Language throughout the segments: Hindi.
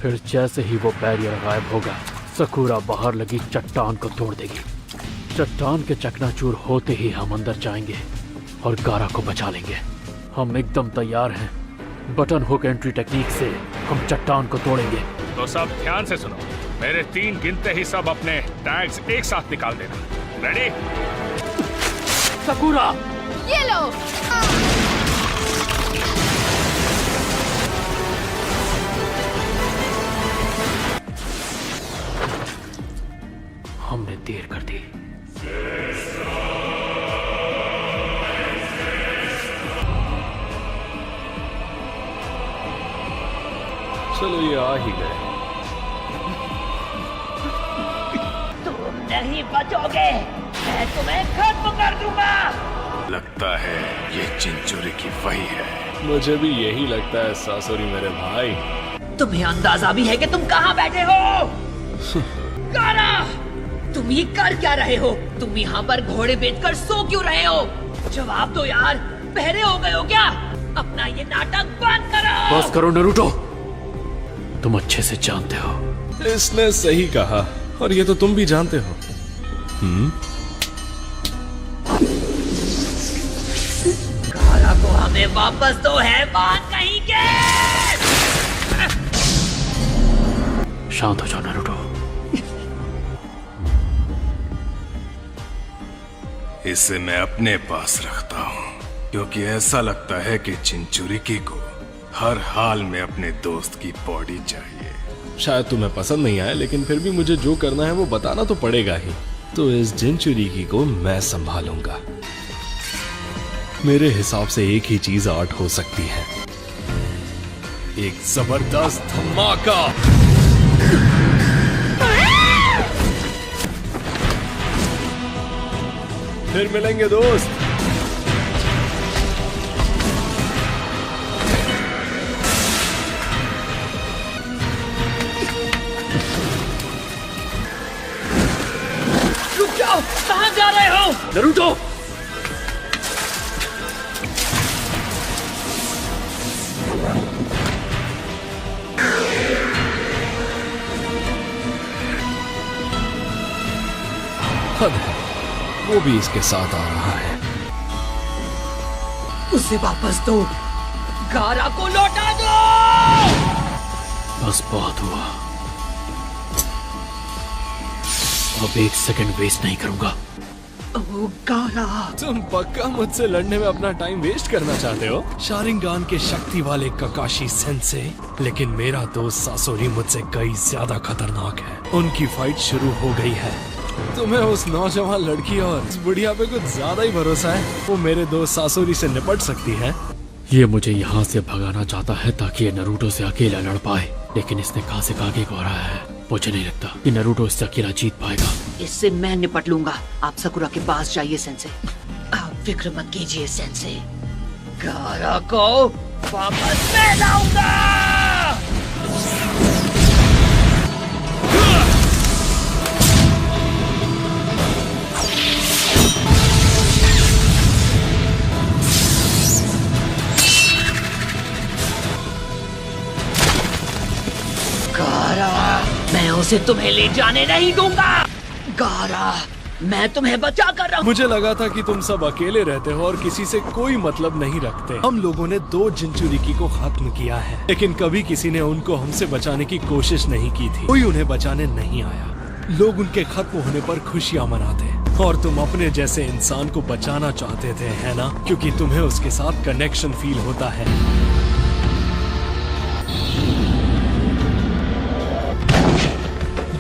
फिर जैसे ही वो बैरियर गायब होगा, सकूरा बाहर लगी चट्टान को तोड़ देगी। चट्टान के चकनाचूर होते ही हम अंदर जाएंगे और गारा को बचा लेंगे। हम एकदम तैयार हैं। बटन हुक एंट्री टेक्निक से हम चट्टान को तोड़ेंगे। तो सब ध्यान से सुनो, मेरे 3 गिनते ही सब अपने टैग्स एक साथ निकाल देना। रेडी? सकूरा, ये लो। हमने देर कर दी। चलो ये आ ही गए। तुम नहीं बचोगे, मैं तुम्हें खत्म कर दूंगा। लगता है ये चिंचुरी की वही है। मुझे भी यही लगता है सासुरी मेरे भाई। तुम्हें अंदाजा भी है कि तुम कहाँ बैठे हो? गारा, तुम ये कर क्या रहे हो? तुम यहाँ पर घोड़े बेचकर सो क्यों रहे हो? जवाब दो यार, बहरे हो गए हो क्या? अपना ये नाटक बंद करो। बस करो नरूटो, तुम अच्छे से जानते हो। इसने सही कहा, और ये तो तुम भी जानते हो। गारा को हमें वापस दो, है बात कहीं के। शांत हो जाओ नरूटो। इसे मैं अपने पास रखता हूँ क्योंकि ऐसा लगता है कि चिंचुरिकी को हर हाल में अपने दोस्त की बॉडी चाहिए। शायद तुम्हें पसंद नहीं आया, लेकिन फिर भी मुझे जो करना है वो बताना तो पड़ेगा ही। तो इस जिनचुरिकी को मैं संभालूंगा। मेरे हिसाब से एक ही चीज आर्ट हो सकती है, एक जबरदस्त धमाका। फिर मिलेंगे दोस्त। रुक जाओ, कहाँ जा रहे हो? नरूटो, हद है, वो भी इसके साथ आ रहा है। उसे वापस दो, गारा को लौटा दो। बस बहुत हुआ। अब 1 सेकंड वेस्ट नहीं करूंगा। ओ गारा, तुम पक्का मुझसे लड़ने में अपना टाइम वेस्ट करना चाहते हो? शारिंगान के शक्ति वाले ककाशी सेंसे, लेकिन मेरा दोस्त सासोरी मुझसे कई ज्यादा खतरनाक है। उनकी फाइट शुरू हो गई है। तुम्हें उस नौजवान लड़की और उस बुढ़िया पे कुछ ज्यादा ही भरोसा है। वो मेरे दोस्त सासोरी से निपट सकती है। ये मुझे यहाँ से भगाना चाहता है ताकि ये नरूटो से अकेला लड़ पाए, लेकिन इसने कहाँ से कागे को हराया है। मुझे नहीं लगता कि नरूटो इससे अकेला जीत पाएगा। इससे मैं निपट लूंगा। आप सकुरा के पास जाइए सेंसे। आप फिक्र मत कीजिए सेंसे, गारा को वापस मैं लाऊंगा। मैं उसे तुम्हें ले जाने नहीं दूंगा। गारा, मैं तुम्हें बचा कर रहा हूँ। मुझे लगा था कि तुम सब अकेले रहते हो और किसी से कोई मतलब नहीं रखते। हम लोगों ने 2 जिनचुरिकी को खत्म किया है, लेकिन कभी किसी ने उनको हमसे बचाने की कोशिश नहीं की थी। कोई उन्हें बचाने नहीं आया। लोग उनके खत्म होने पर खुशियां मनाते, और तुम अपने जैसे इंसान को बचाना चाहते थे, है ना? क्योंकि तुम्हें उसके साथ कनेक्शन फील होता है।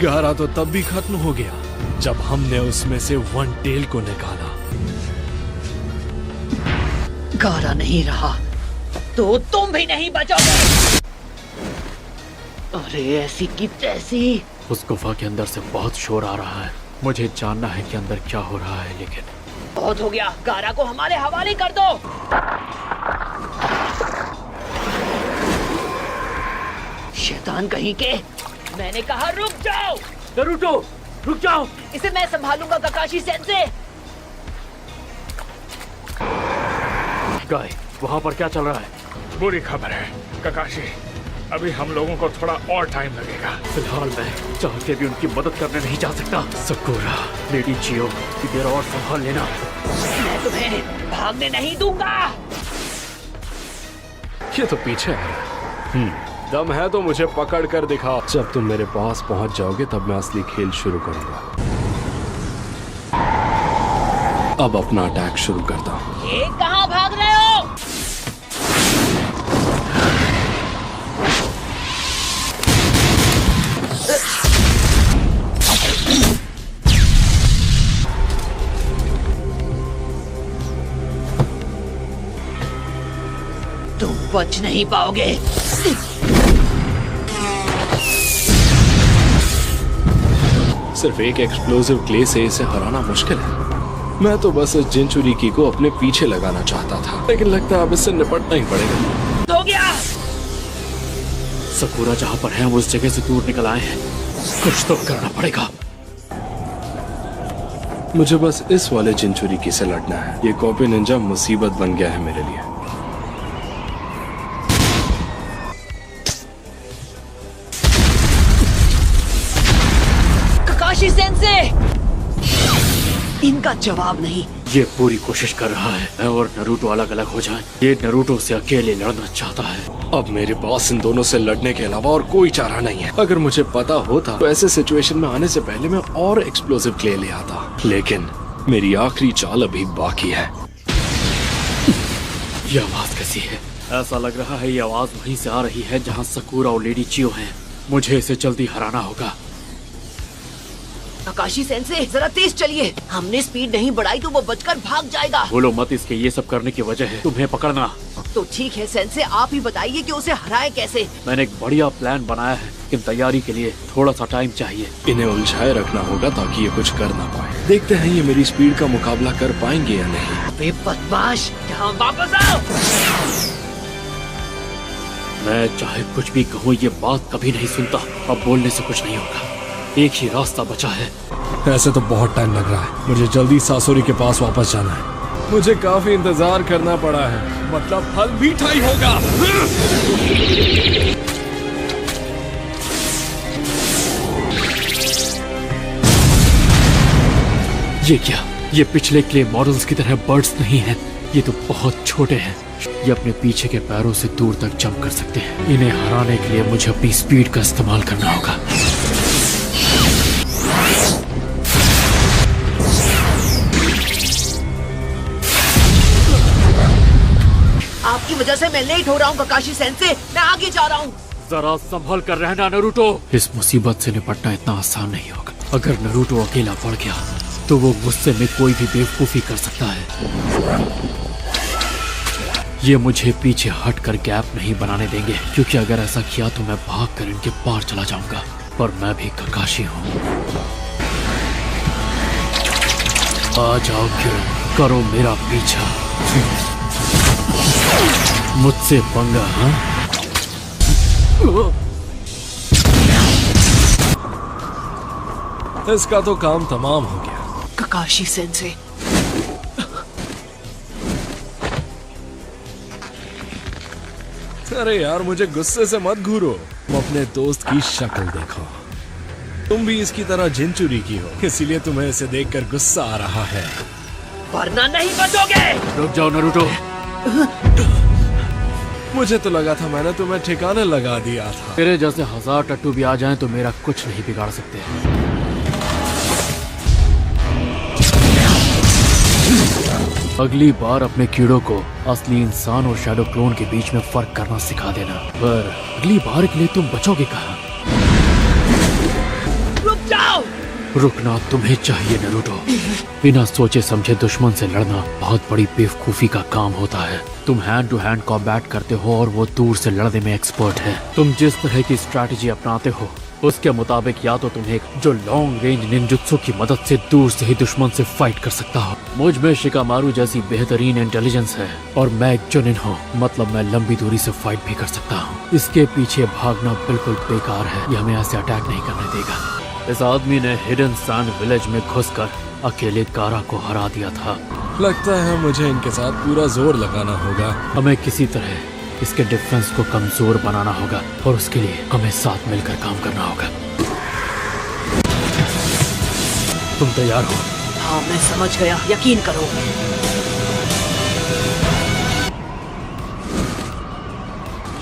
गारा तो तब भी खत्म हो गया जब हमने उसमें से वन टेल को निकाला। गारा नहीं रहा तो तुम भी नहीं बचोगे। अरे ऐसी की तैसी। उस गुफा के अंदर से बहुत शोर आ रहा है। मुझे जानना है कि अंदर क्या हो रहा है, लेकिन बहुत हो गया। गारा को हमारे हवाले कर दो। शैतान कहीं के, मैंने कहा रुक जाओ। नरूटो, रुक जाओ। इसे मैं संभालूंगा ककाशी सेंसे। गाय, वहाँ पर क्या चल रहा है? बुरी खबर है ककाशी, अभी हम लोगों को थोड़ा और टाइम लगेगा। फिलहाल मैं चाह के भी उनकी मदद करने नहीं जा सकता। सकुरा, लेडी चियो, इधर और संभाल लेना। मैं तुम्हें भागने नहीं दूंगा। ये तो पीछे है। दम है तो मुझे पकड़ कर दिखा। जब तुम मेरे पास पहुंच जाओगे तब मैं असली खेल शुरू करूंगा। अब अपना अटैक शुरू करता हूं। ये कहाँ भाग रहे हो? तुम बच नहीं पाओगे। सिर्फ एक एक्सप्लोसिव क्ले से इसे हराना मुश्किल है। मैं तो बस इस जिनचुरिकी को अपने पीछे लगाना चाहता था, लेकिन लगता है अब इससे निपटना ही पड़ेगा। हो गया। सकुरा जहाँ पर है हम उस जगह से दूर निकल आए हैं। कुछ तो करना पड़ेगा। मुझे बस इस वाले जिनचुरिकी से लड़ना है। ये कॉपी निंजा मुसीबत बन गया है मेरे लिए। काकाशी सेंसे, इनका जवाब नहीं। ये पूरी कोशिश कर रहा है मैं और नरूटो अलग अलग हो जाएं। ये नरूटो से अकेले लड़ना चाहता है। अब मेरे पास इन दोनों से लड़ने के अलावा और कोई चारा नहीं है। अगर मुझे पता होता तो ऐसे सिचुएशन में आने से पहले मैं और एक्सप्लोसिव क्ले ले आता, लेकिन मेरी आखिरी चाल अभी बाकी है। ये आवाज कैसी है? ऐसा लग रहा है ये आवाज वहीं से आ रही है जहाँ सकुरा और लेडी चियो हैं। मुझे इसे जल्दी हराना होगा। काकाशी सेंसे, जरा तेज चलिए। हमने स्पीड नहीं बढ़ाई तो वो बचकर भाग जाएगा। बोलो मत, इसके ये सब करने की वजह है तुम्हें पकड़ना। तो ठीक है सेंसे, आप ही बताइए कि उसे हराए कैसे। मैंने एक बढ़िया प्लान बनाया है, लेकिन तैयारी के लिए थोड़ा सा टाइम चाहिए। इन्हें उलझाए रखना होगा ताकि ये कुछ कर ना पाए। देखते हैं ये मेरी स्पीड का मुकाबला कर पाएंगे या नहीं। वे बदमाश, यहाँ वापस आओ। मैं चाहे कुछ भी कहूँ ये बात कभी नहीं सुनता। अब बोलने से कुछ नहीं होगा। एक ही रास्ता बचा है। ऐसे तो बहुत टाइम लग रहा है। मुझे जल्दी सासुरी के पास वापस जाना है। मुझे काफी इंतजार करना पड़ा है, मतलब फल मीठा ही होगा। ये क्या? ये पिछले क्ले मॉडल्स की तरह बर्ड्स नहीं हैं। ये तो बहुत छोटे हैं। ये अपने पीछे के पैरों से दूर तक जंप कर सकते हैं। इन्हें हराने के लिए मुझे अपनी स्पीड का इस्तेमाल करना होगा। आपकी वजह से मैं लेट हो रहा हूँ काकाशी सेंसे, मैं आगे जा रहा हूँ। जरा संभल कर रहना नरूटो। इस मुसीबत से निपटना इतना आसान नहीं होगा। अगर नरूटो अकेला पड़ गया तो वो गुस्से में कोई भी बेवकूफी कर सकता है। ये मुझे पीछे हटकर गैप नहीं बनाने देंगे, क्योंकि अगर ऐसा किया तो मैं भागकर इनके पार चला जाऊंगा। पर मैं भी काकाशी हूँ। आ जाओ किरण, करो मेरा पीछा। मुझसे पंगा? हाँ, इसका तो काम तमाम हो गया। काकाशी सेंसे, अरे यार, मुझे गुस्से से मत घूरो। तुम अपने दोस्त की शक्ल देखो। तुम भी इसकी तरह जिनचुरिकी हो, इसीलिए तुम्हें इसे देखकर गुस्सा आ रहा है। वरना नहीं बचोगे। रुक जाओ नरूटो। मुझे तो लगा था मैंने तुम्हें ठिकाने लगा दिया था। तेरे जैसे 1000 टट्टू भी आ जाएं तो मेरा कुछ नहीं बिगाड़ सकते। अगली बार अपने कीड़ों को असली इंसान और शैडो क्लोन के बीच में फर्क करना सिखा देना। पर अगली बार के लिए तुम बचोगे कहाँ? रुक जाओ। रुकना तुम्हें चाहिए नरूटो। बिना सोचे समझे दुश्मन से लड़ना बहुत बड़ी बेवकूफी का काम होता है। तुम हैंड टू हैंड कॉम्बैट करते हो और वो दूर से लड़ने में एक्सपर्ट है। तुम जिस तरह की स्ट्रैटेजी अपनाते हो उसके मुताबिक या तो तुम्हें जो लॉन्ग रेंज निंजुत्सु की मदद से दूर से ही दुश्मन से फाइट कर सकता हो। मुझ में शिकामारू जैसी बेहतरीन इंटेलिजेंस है और मैं एक जुनिन हूँ, मतलब मैं लंबी दूरी से फाइट भी कर सकता हूँ। इसके पीछे भागना बिल्कुल बेकार है। ये हमें ऐसे अटैक नहीं करने देगा। इस आदमी ने हिडन सैंड विलेज में घुसकर अकेले कारा को हरा दिया था। लगता है मुझे इनके साथ पूरा जोर लगाना होगा। हमें किसी तरह इसके डिफेंस को कमजोर बनाना होगा और उसके लिए हमें साथ मिलकर काम करना होगा। तुम तैयार हो? हाँ, मैं समझ गया, यकीन करो।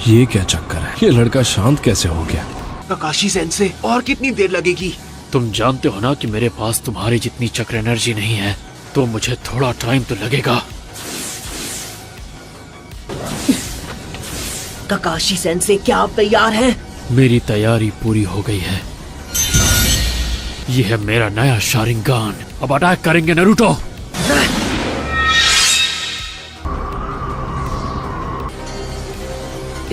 ये क्या चक्कर है? ये लड़का शांत कैसे हो गया? ककाशी सेंसे, और कितनी देर लगेगी? तुम जानते हो ना कि मेरे पास तुम्हारी जितनी चक्र एनर्जी नहीं है, तो मुझे थोड़ा टाइम तो लगेगा। ककाशी सेंसे, क्या आप तैयार हैं? मेरी तैयारी पूरी हो गई है। यह है मेरा नया शारिंगान। अब अटैक करेंगे नारुतो।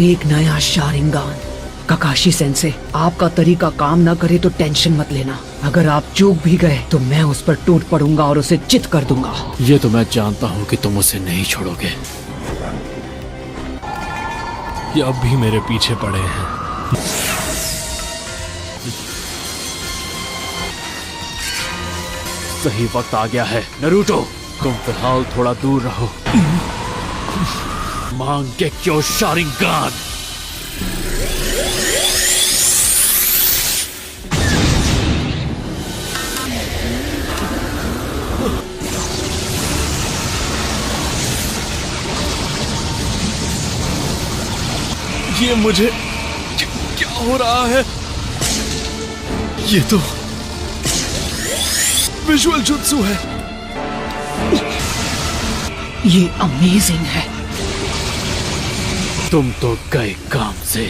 एक नया शारिंगान। ककाशी सेंसे, आपका तरीका काम ना करे तो टेंशन मत लेना। अगर आप चूक भी गए तो मैं उस पर टूट पड़ूंगा और उसे चित कर दूंगा। ये तो मैं जानता हूँ कि तुम उसे नहीं छोड़ोगे। ये अब भी मेरे पीछे पड़े हैं। सही वक्त आ गया है नारुतो। तुम फिलहाल थोड़ा दूर रहो। मांगेक्यो शारिंगान। ये मुझे क्या हो रहा है? ये तो विजुअल जुत्सु है। ये अमेजिंग है। तुम तो गए काम से।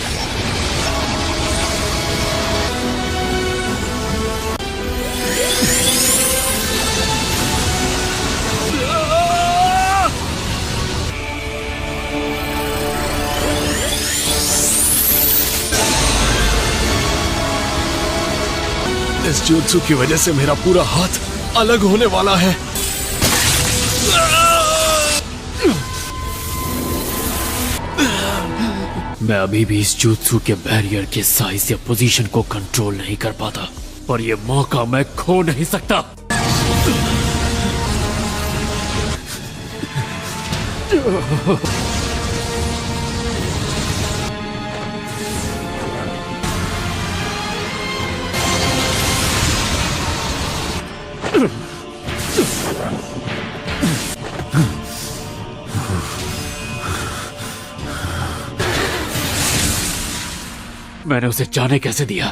इस जुत्सु की वजह से मेरा पूरा हाथ अलग होने वाला है। मैं अभी भी इस जुत्सु के बैरियर के साइज या पोजीशन को कंट्रोल नहीं कर पाता, पर ये मौका मैं खो नहीं सकता। मैंने उसे जाने कैसे दिया?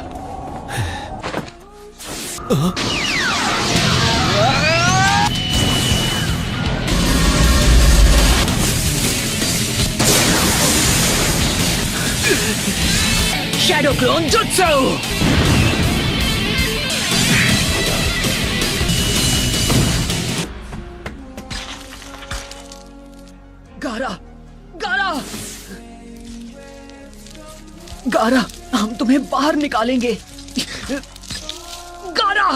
Shadow clone jutsu. गारा, गारा, गारा, हम तुम्हें बाहर निकालेंगे। गारा,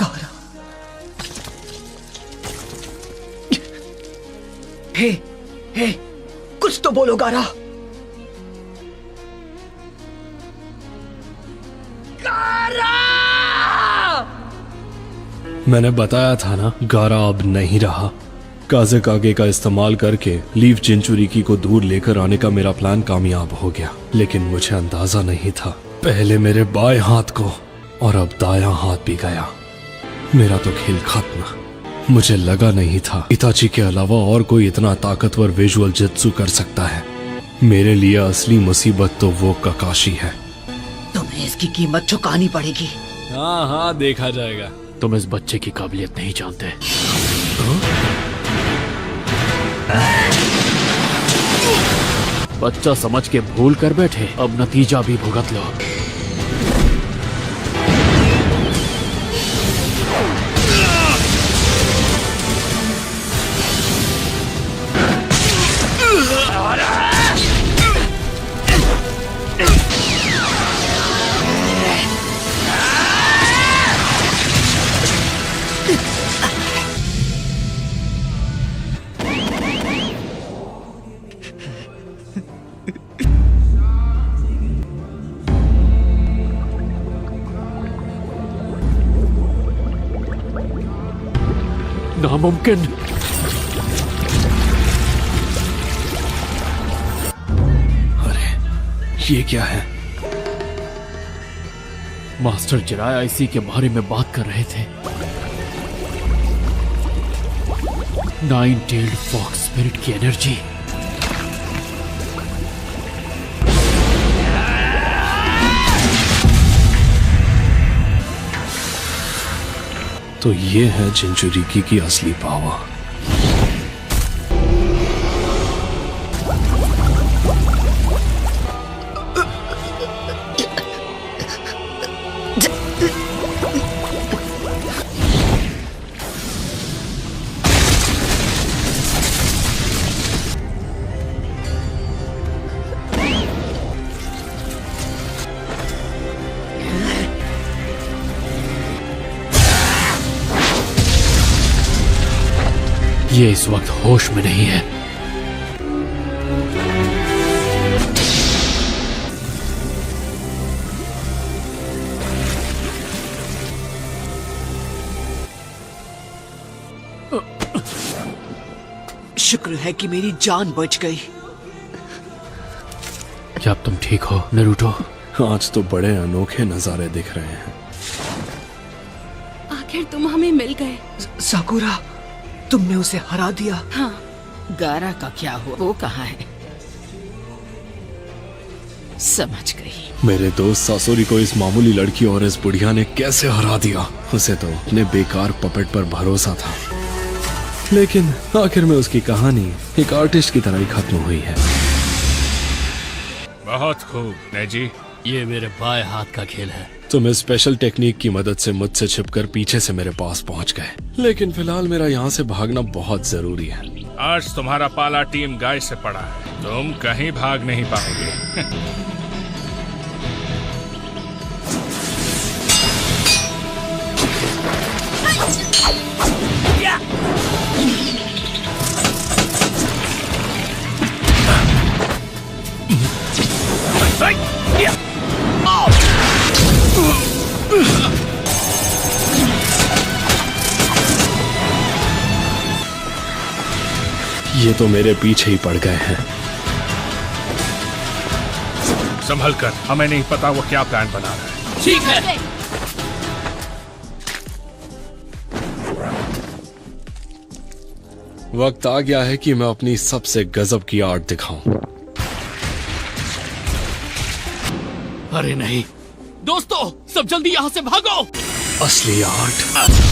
गारा। हे, हे, कुछ तो बोलो गारा। गारा! मैंने बताया था ना, गारा अब नहीं रहा। काज़ेकागे का इस्तेमाल करके लीफ जिंचुरिकी को दूर लेकर आने का मेरा प्लान कामयाब हो गया, लेकिन मुझे अंदाजा नहीं था पहले मेरे बाएं हाथ को, और अब दायां हाथ भी गया। मेरा तो खेल खत्म। मुझे लगा नहीं था इताची के अलावा और कोई इतना ताकतवर विजुअल जित्सु कर सकता है। मेरे लिए असली मुसीबत तो वो ककाशी है। तुम्हें इसकी कीमत चुकानी पड़ेगी। हाँ हाँ, देखा जाएगा। तुम इस बच्चे की काबिलियत नहीं जानते। बच्चा समझ के भूल कर बैठे, अब नतीजा भी भुगत लो। नामुमकिन। ये क्या है? मास्टर जिराया इसी के बारे में बात कर रहे थे। 9-tailed फॉक्स स्पिरिट की एनर्जी। तो ये है जिंचुरिकी की असली पावर। ये इस वक्त होश में नहीं है। शुक्र है कि मेरी जान बच गई। क्या अब तुम ठीक हो नरूटो? आज तो बड़े अनोखे नजारे दिख रहे हैं। आखिर तुम हमें मिल गए। साकुरा, तुमने उसे हरा दिया। हाँ, गारा का क्या हुआ? वो कहाँ है? समझ गई। मेरे दोस्त सासोरी को इस मामूली लड़की और इस बुढ़िया ने कैसे हरा दिया। उसे तो अपने बेकार पपेट पर भरोसा था, लेकिन आखिर में उसकी कहानी एक आर्टिस्ट की तरह ही खत्म हुई है। बहुत खूब नेजी। ये मेरे बाएं हाथ का खेल है। तुम इस स्पेशल टेक्निक की मदद से मुझसे छिपकर पीछे से मेरे पास पहुंच गए, लेकिन फिलहाल मेरा यहाँ से भागना बहुत जरूरी है। आज तुम्हारा पाला टीम गाय से पड़ा है, तुम कहीं भाग नहीं पाओगे। ये तो मेरे पीछे ही पड़ गए हैं। संभल कर, हमें नहीं पता वो क्या प्लान बना रहा है। ठीक है। वक्त आ गया है कि मैं अपनी सबसे गजब की आर्ट दिखाऊं। अरे नहीं दोस्तों, सब जल्दी यहाँ से भागो। असली आर्ट।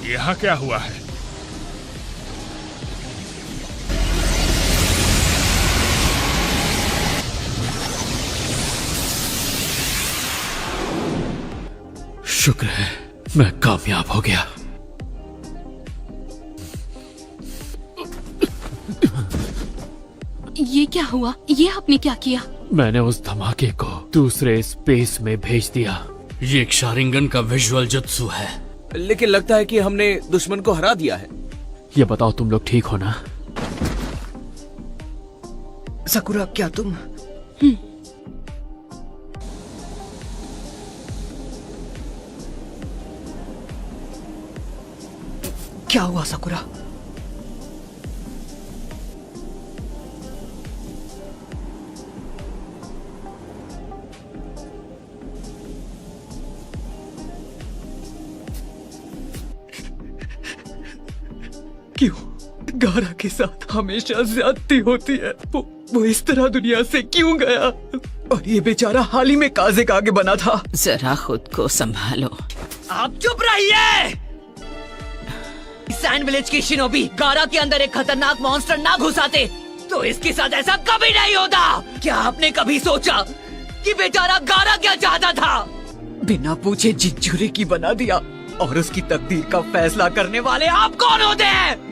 यहाँ क्या हुआ है? शुक्र है मैं कामयाब हो गया। ये क्या हुआ? ये आपने क्या किया? मैंने उस धमाके को दूसरे स्पेस में भेज दिया। ये एक शारिंगन का विजुअल जुत्सु है। लेकिन लगता है कि हमने दुश्मन को हरा दिया है। ये बताओ तुम लोग ठीक हो ना? साकुरा, क्या तुम? क्या हुआ साकुरा? क्यों गारा के साथ हमेशा ज्यादती होती है? वो इस तरह दुनिया से क्यों गया? और ये बेचारा हाल ही में काजे का आगे बना था। जरा खुद को संभालो। आप चुप रहिए। सैंड विलेज की शिनोबी गारा के अंदर एक खतरनाक मॉन्स्टर ना घुसाते तो इसके साथ ऐसा कभी नहीं होता। क्या आपने कभी सोचा कि बेचारा गारा क्या चाहता था? बिना पूछे जिंचुरी की बना दिया और उसकी तकदीर का फैसला करने वाले आप कौन होते हैं?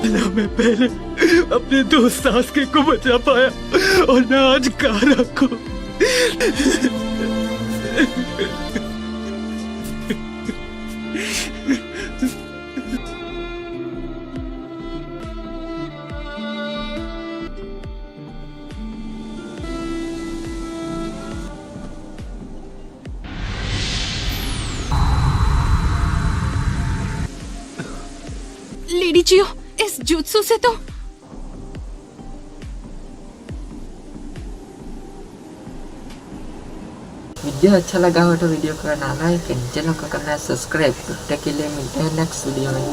ना मैं पहले अपने दोस्त सास्के को बचा पाया और ना आज गारा को। एडीचियो, इस जुत्सु से तो वीडियो अच्छा लगा हो तो वीडियो को करना लाइक, चैनल को करना सब्सक्राइब। तब तक के लिए मिलते हैं नेक्स्ट वीडियो में।